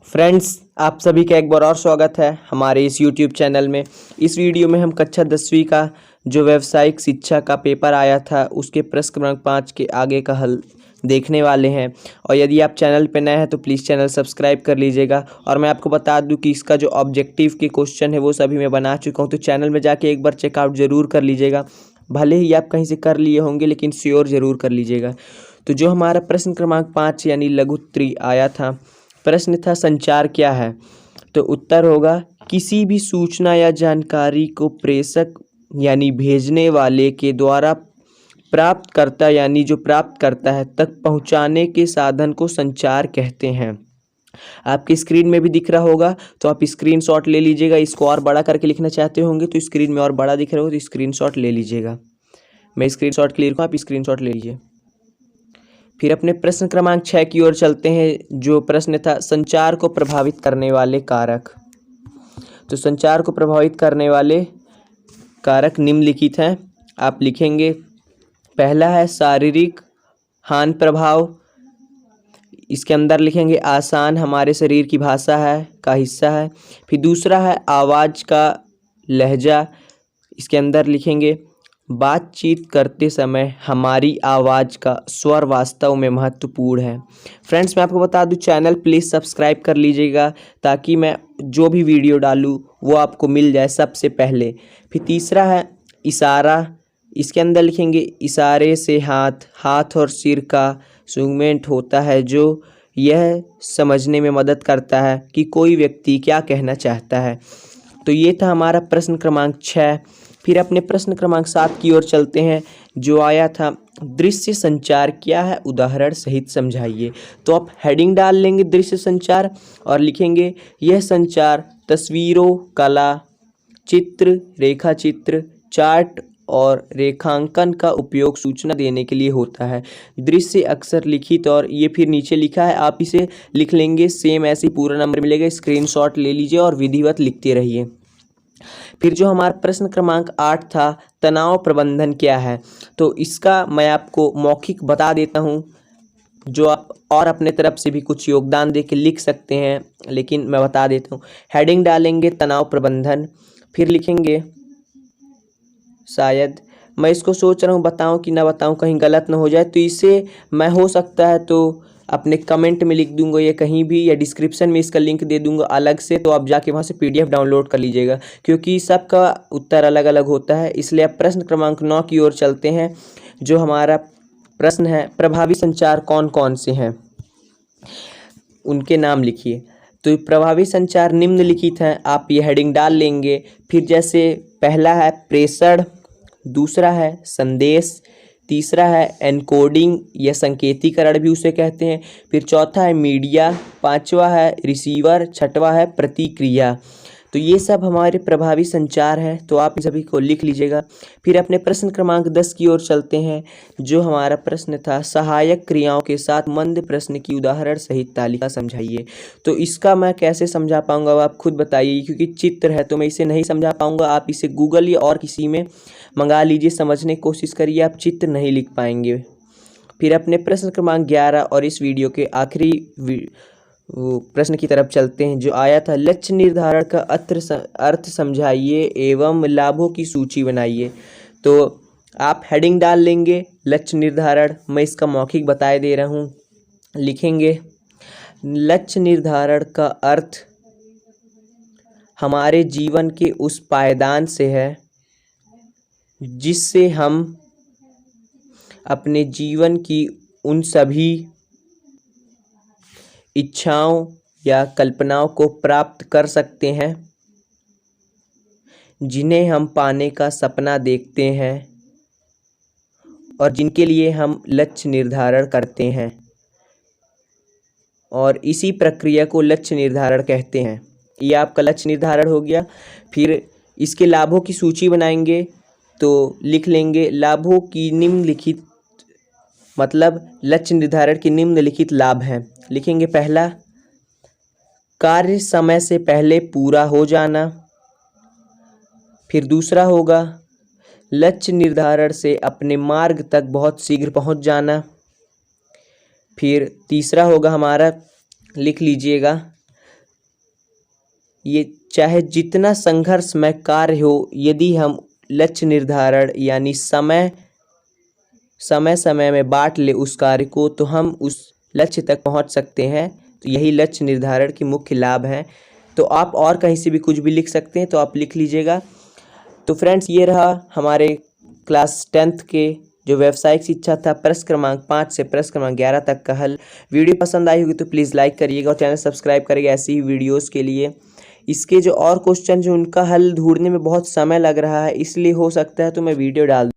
Friends, आप सभी का एक बार और स्वागत है हमारे इस YouTube चैनल में। इस वीडियो में हम कक्षा 10वीं का जो व्यावसायिक शिक्षा का पेपर आया था उसके प्रश्न क्रमांक 5 के आगे का हल देखने वाले हैं। और यदि आप चैनल पर नए हैं तो प्लीज़ चैनल सब्सक्राइब कर लीजिएगा। और मैं आपको बता दूं कि इसका जो ऑब्जेक्टिव के क्वेश्चन है वो सभी मैं बना चुका हूँ, तो चैनल में जाके एक बार चेकआउट ज़रूर कर लीजिएगा। भले ही आप कहीं से कर लिए होंगे लेकिन श्योर ज़रूर कर लीजिएगा। तो जो हमारा प्रश्न क्रमांक 5 यानी लघुत्तरी आया था, प्रश्न था संचार क्या है। तो उत्तर होगा किसी भी सूचना या जानकारी को प्रेषक यानी भेजने वाले के द्वारा प्राप्तकर्ता यानी जो प्राप्त करता है तक पहुंचाने के साधन को संचार कहते हैं। आपकी स्क्रीन में भी दिख रहा होगा, तो आप स्क्रीनशॉट ले लीजिएगा। इसको और बड़ा करके लिखना चाहते होंगे तो स्क्रीन में और बड़ा दिख रहा होगा तो स्क्रीनशॉट ले लीजिएगा। मैं स्क्रीनशॉट क्लियर हूँ, आप स्क्रीनशॉट ले लीजिए। फिर अपने प्रश्न क्रमांक 6 की ओर चलते हैं। जो प्रश्न था संचार को प्रभावित करने वाले कारक। तो संचार को प्रभावित करने वाले कारक निम्नलिखित हैं, आप लिखेंगे। पहला है शारीरिक हानि प्रभाव, इसके अंदर लिखेंगे आसान हमारे शरीर की भाषा है का हिस्सा है। फिर दूसरा है आवाज़ का लहजा, इसके अंदर लिखेंगे बातचीत करते समय हमारी आवाज़ का स्वर वास्तव में महत्वपूर्ण है। फ्रेंड्स, मैं आपको बता दूं, चैनल प्लीज़ सब्सक्राइब कर लीजिएगा ताकि मैं जो भी वीडियो डालूं वो आपको मिल जाए सबसे पहले। फिर तीसरा है इशारा, इसके अंदर लिखेंगे इशारे से हाथ और सिर का मूवमेंट होता है जो यह समझने में मदद करता है कि कोई व्यक्ति क्या कहना चाहता है। तो ये था हमारा प्रश्न क्रमांक 6। फिर अपने प्रश्न क्रमांक 7 की ओर चलते हैं। जो आया था दृश्य संचार क्या है, उदाहरण सहित समझाइए। तो आप हेडिंग डाल लेंगे दृश्य संचार और लिखेंगे यह संचार तस्वीरों, कला, चित्र, रेखा चित्र, चार्ट और रेखांकन का उपयोग सूचना देने के लिए होता है। दृश्य अक्सर लिखित और ये फिर नीचे लिखा है, आप इसे लिख लेंगे। सेम ऐसे ही पूरा नंबर मिलेगा, स्क्रीनशॉट ले लीजिए और विधिवत लिखते रहिए। फिर जो हमारा प्रश्न क्रमांक 8 था तनाव प्रबंधन क्या है, तो इसका मैं आपको मौखिक बता देता हूँ, जो आप और अपने तरफ से भी कुछ योगदान दे के लिख सकते हैं, लेकिन मैं बता देता हूँ। हेडिंग डालेंगे तनाव प्रबंधन, फिर लिखेंगे शायद मैं इसको सोच रहा हूँ बताऊँ कि ना बताऊँ, कहीं गलत ना हो जाए, तो इसे मैं हो सकता है तो अपने कमेंट में लिख दूंगा या कहीं भी, या डिस्क्रिप्शन में इसका लिंक दे दूंगा अलग से, तो आप जाके वहाँ से PDF डाउनलोड कर लीजिएगा क्योंकि सबका उत्तर अलग अलग होता है। इसलिए आप प्रश्न क्रमांक 9 की ओर चलते हैं। जो हमारा प्रश्न है प्रभावी संचार कौन कौन से हैं, उनके नाम लिखिए। तो प्रभावी संचार निम्नलिखित हैं, आप ये हेडिंग डाल लेंगे। फिर जैसे पहला है प्रेषण, दूसरा है संदेश, तीसरा है एनकोडिंग या संकेतीकरण भी उसे कहते हैं, फिर चौथा है मीडिया, पांचवा है रिसीवर, छठवा है प्रतिक्रिया। तो ये सब हमारे प्रभावी संचार हैं, तो आप इन सभी को लिख लीजिएगा। फिर अपने प्रश्न क्रमांक 10 की ओर चलते हैं। जो हमारा प्रश्न था सहायक क्रियाओं के साथ मंद प्रश्न की उदाहरण सहित तालिका समझाइए। तो इसका मैं कैसे समझा पाऊंगा वो आप खुद बताइए, क्योंकि चित्र है तो मैं इसे नहीं समझा पाऊंगा। आप इसे गूगल या और किसी में मंगा लीजिए, समझने की कोशिश करिए, आप चित्र नहीं लिख पाएंगे। फिर अपने प्रश्न क्रमांक 11 और इस वीडियो के आखिरी प्रश्न की तरफ चलते हैं। जो आया था लक्ष्य निर्धारण का अर्थ समझाइए एवं लाभों की सूची बनाइए। तो आप हेडिंग डाल लेंगे लक्ष्य निर्धारण, मैं इसका मौखिक बताए दे रहा हूँ। लिखेंगे लक्ष्य निर्धारण का अर्थ हमारे जीवन के उस पायदान से है जिससे हम अपने जीवन की उन सभी इच्छाओं या कल्पनाओं को प्राप्त कर सकते हैं जिन्हें हम पाने का सपना देखते हैं और जिनके लिए हम लक्ष्य निर्धारण करते हैं, और इसी प्रक्रिया को लक्ष्य निर्धारण कहते हैं। ये आपका लक्ष्य निर्धारण हो गया। फिर इसके लाभों की सूची बनाएंगे, तो लिख लेंगे लाभों की निम्नलिखित, मतलब लक्ष्य निर्धारण के निम्नलिखित लाभ हैं। लिखेंगे पहला कार्य समय से पहले पूरा हो जाना, फिर दूसरा होगा लक्ष्य निर्धारण से अपने मार्ग तक बहुत शीघ्र पहुंच जाना, फिर तीसरा होगा हमारा, लिख लीजिएगा, ये चाहे जितना संघर्षमय कार्य हो, यदि हम लक्ष्य निर्धारण यानी समय समय में बांट ले उस कार्य को, तो हम उस लक्ष्य तक पहुंच सकते हैं। तो यही लक्ष्य निर्धारण की मुख्य लाभ हैं। तो आप और कहीं से भी कुछ भी लिख सकते हैं, तो आप लिख लीजिएगा। तो फ्रेंड्स, ये रहा हमारे क्लास 10th के जो व्यावसायिक शिक्षा था प्रश्न क्रमांक 5 से प्रश्न क्रमांक 11 तक का हल। वीडियो पसंद आई होगी तो प्लीज़ लाइक करिएगा और चैनल सब्सक्राइब करिएगा ऐसी ही वीडियोस के लिए। इसके जो और क्वेश्चन जो उनका हल ढूंढने में बहुत समय लग रहा है, इसलिए हो सकता है तो मैं वीडियो डाल